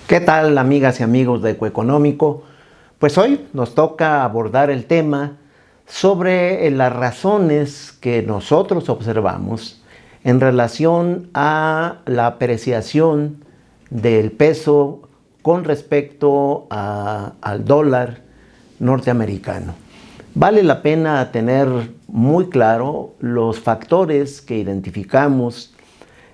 ¿Qué tal, amigas y amigos de Ecoeconómico? Pues hoy nos toca abordar el tema sobre las razones que nosotros observamos en relación a la apreciación del peso con respecto al dólar norteamericano. Vale la pena tener muy claro los factores que identificamos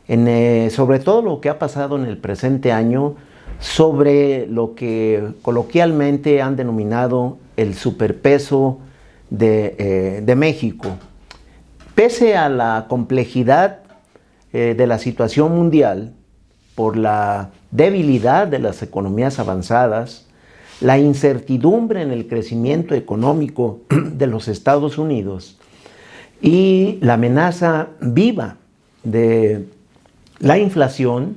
sobre todo lo que ha pasado en el presente año sobre lo que coloquialmente han denominado el superpeso de México. Pese a la complejidad de la situación mundial, por la debilidad de las economías avanzadas, la incertidumbre en el crecimiento económico de los Estados Unidos y la amenaza viva de la inflación,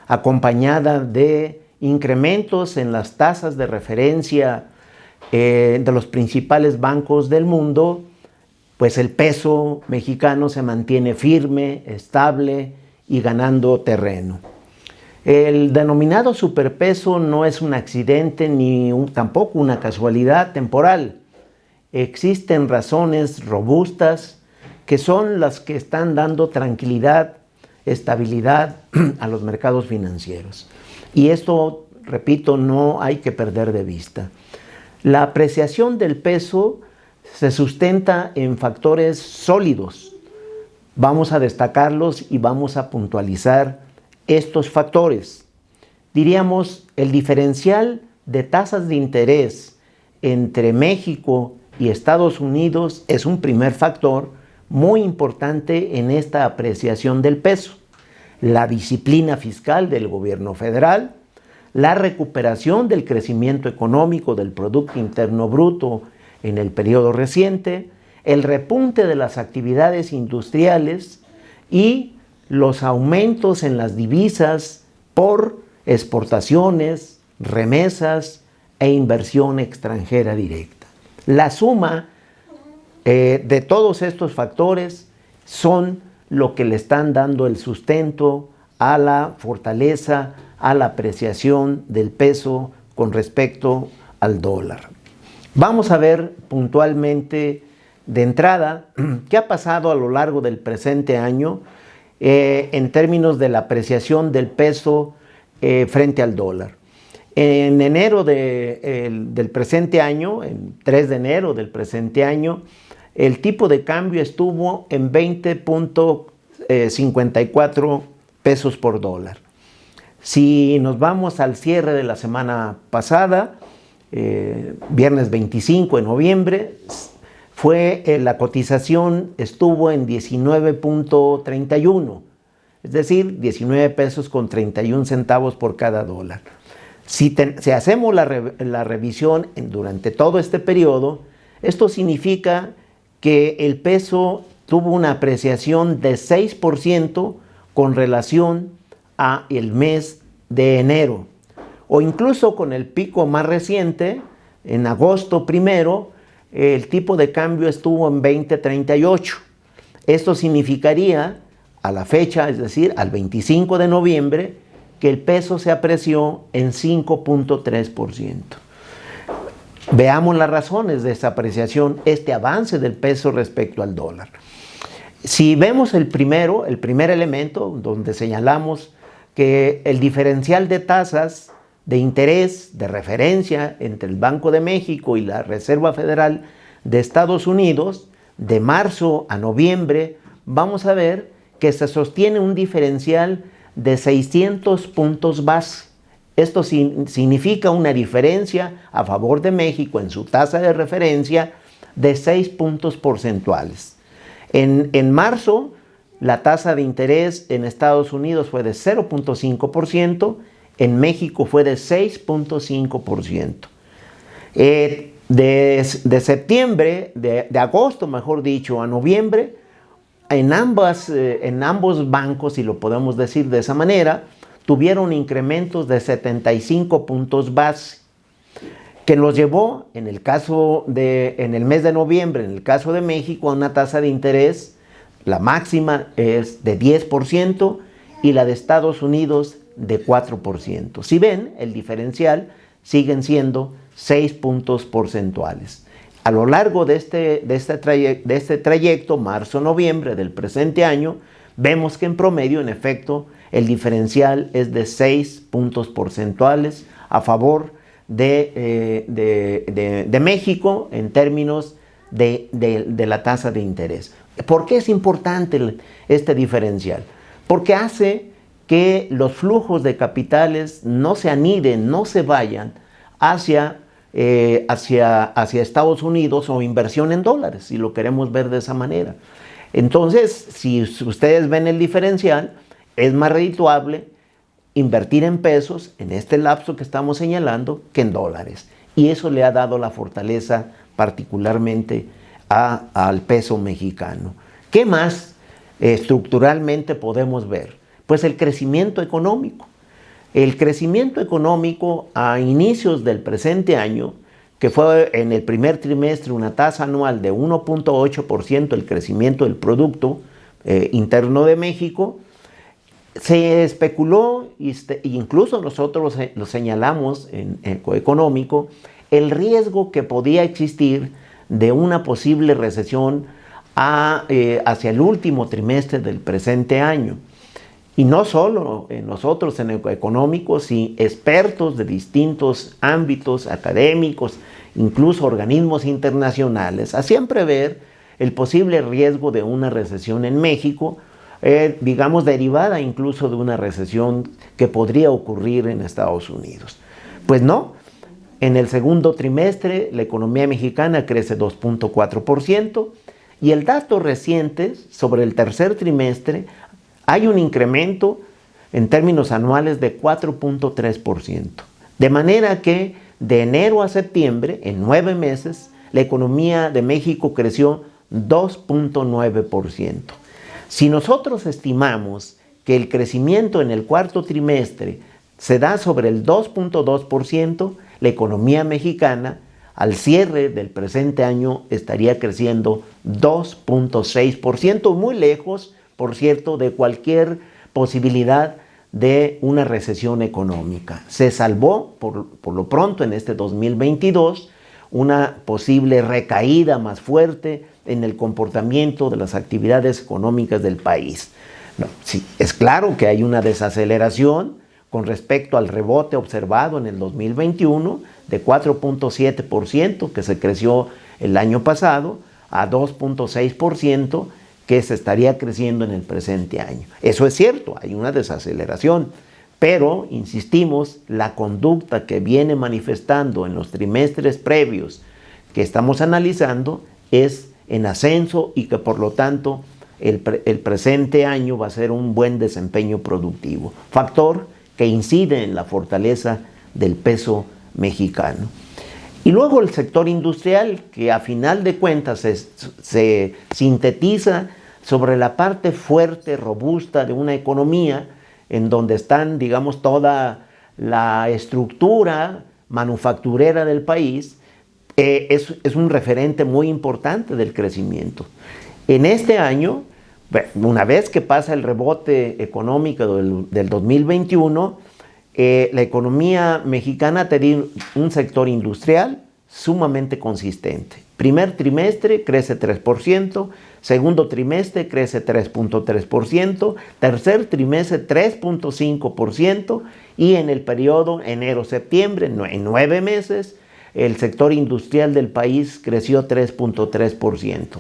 acompañada de incrementos en las tasas de referencia de los principales bancos del mundo, pues el peso mexicano se mantiene firme, estable y ganando terreno. El denominado superpeso no es un accidente ni tampoco una casualidad temporal. Existen razones robustas que son las que están dando tranquilidad, estabilidad a los mercados financieros. Y esto, repito, no hay que perder de vista. La apreciación del peso se sustenta en factores sólidos. Vamos a destacarlos y vamos a puntualizar estos factores. Diríamos, el diferencial de tasas de interés entre México y Estados Unidos es un primer factor muy importante en esta apreciación del peso. La disciplina fiscal del gobierno federal, la recuperación del crecimiento económico del Producto Interno Bruto en el periodo reciente, el repunte de las actividades industriales y los aumentos en las divisas por exportaciones, remesas e inversión extranjera directa. La suma de todos estos factores son lo que le están dando el sustento a la fortaleza, a la apreciación del peso con respecto al dólar. Vamos a ver puntualmente de entrada qué ha pasado a lo largo del presente año en términos de la apreciación del peso frente al dólar. En enero del presente año, en 3 de enero del presente año, el tipo de cambio estuvo en 20.54 pesos por dólar. Si nos vamos al cierre de la semana pasada, viernes 25 de noviembre, la cotización estuvo en 19.31, es decir, 19 pesos con 31 centavos por cada dólar. Si hacemos la revisión durante todo este periodo, esto significa que el peso tuvo una apreciación de 6% con relación a el mes de enero, o incluso con el pico más reciente, en agosto primero, el tipo de cambio estuvo en 20.38. Esto significaría a la fecha, es decir, al 25 de noviembre, que el peso se apreció en 5.3%. Veamos las razones de esta apreciación, este avance del peso respecto al dólar. Si vemos el primer elemento, donde señalamos que el diferencial de tasas de interés de referencia entre el Banco de México y la Reserva Federal de Estados Unidos, de marzo a noviembre, vamos a ver que se sostiene un diferencial de 600 puntos base. Esto significa una diferencia a favor de México en su tasa de referencia de 6 puntos porcentuales. En marzo, la tasa de interés en Estados Unidos fue de 0.5%, en México fue de 6.5%. De septiembre, de agosto, mejor dicho, a noviembre, en ambos bancos, si lo podemos decir de esa manera, tuvieron incrementos de 75 puntos base, que los llevó, en el mes de noviembre, en el caso de México, a una tasa de interés, la máxima es de 10% y la de Estados Unidos de 4%. Si ven, el diferencial siguen siendo 6 puntos porcentuales. A lo largo de este trayecto, marzo-noviembre del presente año, vemos que en promedio, en efecto, el diferencial es de 6 puntos porcentuales a favor de México en términos de la tasa de interés. ¿Por qué es importante este diferencial? Porque hace que los flujos de capitales no se aniden, no se vayan hacia Estados Unidos o inversión en dólares, si lo queremos ver de esa manera. Entonces, si ustedes ven el diferencial, es más redituable invertir en pesos en este lapso que estamos señalando que en dólares. Y eso le ha dado la fortaleza particularmente al peso mexicano. ¿Qué más estructuralmente podemos ver? Pues el crecimiento económico. El crecimiento económico a inicios del presente año, que fue en el primer trimestre una tasa anual de 1.8% el crecimiento del Producto Interno de México, se especuló, e incluso nosotros lo señalamos en Económico, el riesgo que podía existir de una posible recesión hacia el último trimestre del presente año. Y no solo nosotros en Económico, sino expertos de distintos ámbitos académicos, incluso organismos internacionales, hacían prever el posible riesgo de una recesión en México, digamos derivada incluso de una recesión que podría ocurrir en Estados Unidos. Pues no, en el segundo trimestre la economía mexicana crece 2.4% y el dato reciente sobre el tercer trimestre hay un incremento en términos anuales de 4.3%. De manera que de enero a septiembre, en 9 meses, la economía de México creció 2.9%. Si nosotros estimamos que el crecimiento en el cuarto trimestre se da sobre el 2.2%, la economía mexicana al cierre del presente año estaría creciendo 2.6%, muy lejos, por cierto, de cualquier posibilidad de una recesión económica. Se salvó, por lo pronto, en este 2022, una posible recaída más fuerte en el comportamiento de las actividades económicas del país. No, sí, es claro que hay una desaceleración con respecto al rebote observado en el 2021 de 4.7% que se creció el año pasado a 2.6% que se estaría creciendo en el presente año. Eso es cierto, hay una desaceleración, pero, insistimos, la conducta que viene manifestando en los trimestres previos que estamos analizando es en ascenso y que por lo tanto el presente año va a ser un buen desempeño productivo, factor que incide en la fortaleza del peso mexicano. Y luego el sector industrial, que a final de cuentas se sintetiza sobre la parte fuerte, robusta de una economía en donde están, digamos, toda la estructura manufacturera del país, es un referente muy importante del crecimiento. En este año, una vez que pasa el rebote económico del 2021, la economía mexicana ha tenido un sector industrial sumamente consistente. Primer trimestre crece 3%, segundo trimestre crece 3.3%, tercer trimestre 3.5% y en el periodo enero-septiembre, en 9 meses, el sector industrial del país creció 3.3%.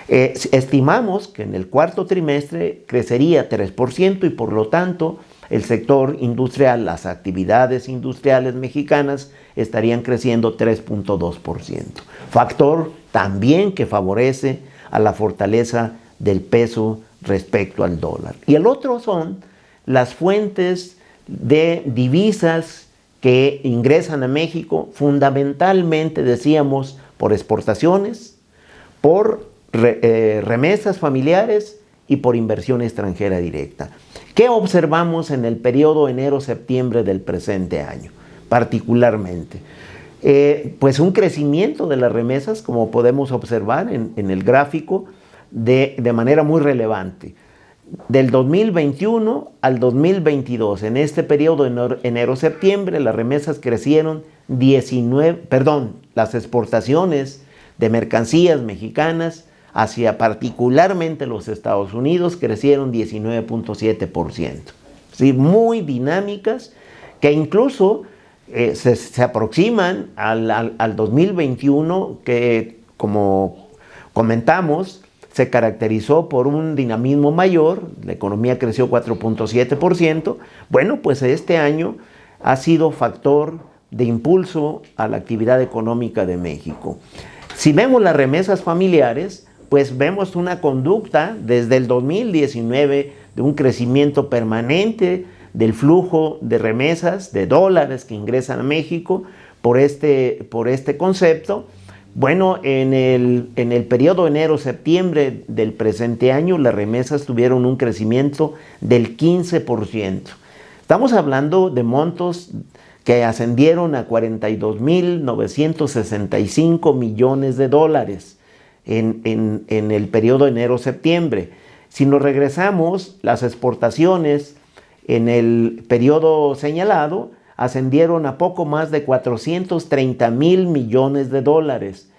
Estimamos que en el cuarto trimestre crecería 3% y por lo tanto el sector industrial, las actividades industriales mexicanas estarían creciendo 3.2%. Factor también que favorece a la fortaleza del peso respecto al dólar. Y el otro son las fuentes de divisas que ingresan a México, fundamentalmente, decíamos, por exportaciones, por remesas familiares y por inversión extranjera directa. ¿Qué observamos en el periodo enero-septiembre del presente año, particularmente? Pues un crecimiento de las remesas, como podemos observar en el gráfico, de manera muy relevante. Del 2021 al 2022, en este periodo enero-septiembre, las remesas crecieron las exportaciones de mercancías mexicanas hacia particularmente los Estados Unidos crecieron 19.7%. ¿Sí? Muy dinámicas que incluso se aproximan al 2021 que, como comentamos, se caracterizó por un dinamismo mayor, la economía creció 4.7%. Bueno, pues este año ha sido factor de impulso a la actividad económica de México. Si vemos las remesas familiares, pues vemos una conducta desde el 2019 de un crecimiento permanente del flujo de remesas, de dólares que ingresan a México por este concepto. Bueno, en el periodo enero-septiembre del presente año, las remesas tuvieron un crecimiento del 15%. Estamos hablando de montos que ascendieron a 42.965 millones de dólares en el periodo enero-septiembre. Si nos regresamos, las exportaciones en el periodo señalado ascendieron a poco más de 430.000 millones de dólares.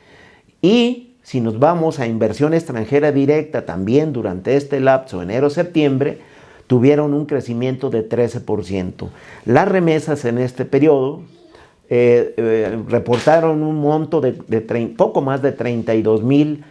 Y si nos vamos a inversión extranjera directa, también durante este lapso, enero-septiembre, tuvieron un crecimiento de 13%. Las remesas en este periodo reportaron un monto de poco más de 32.000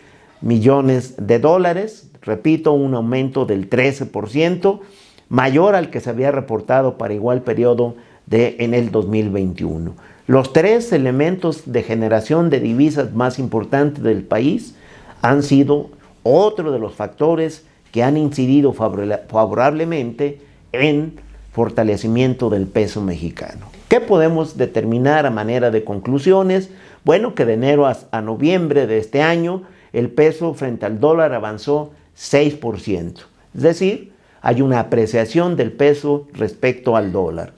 millones de dólares, repito, un aumento del 13%, mayor al que se había reportado para igual periodo en el 2021. Los tres elementos de generación de divisas más importantes del país han sido otro de los factores que han incidido favorablemente en fortalecimiento del peso mexicano. ¿Qué podemos determinar a manera de conclusiones? Bueno, que de enero a noviembre de este año el peso frente al dólar avanzó 6%. Es decir, hay una apreciación del peso respecto al dólar.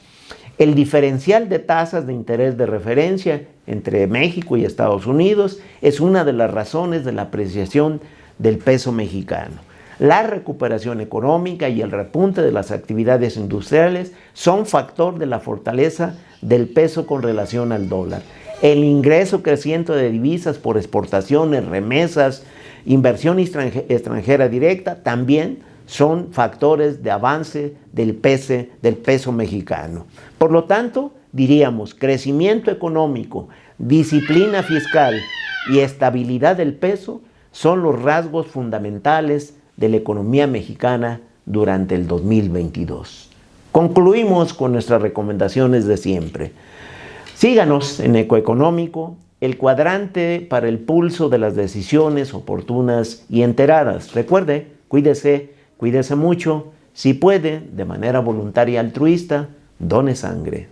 El diferencial de tasas de interés de referencia entre México y Estados Unidos es una de las razones de la apreciación del peso mexicano. La recuperación económica y el repunte de las actividades industriales son factor de la fortaleza del peso con relación al dólar. El ingreso creciente de divisas por exportaciones, remesas, inversión extranjera directa también son factores de avance del peso mexicano. Por lo tanto, diríamos, crecimiento económico, disciplina fiscal y estabilidad del peso son los rasgos fundamentales de la economía mexicana durante el 2022. Concluimos con nuestras recomendaciones de siempre. Síganos en Ecoeconómico, el cuadrante para el pulso de las decisiones oportunas y enteradas. Recuerde, cuídese mucho. Si puede, de manera voluntaria y altruista, done sangre.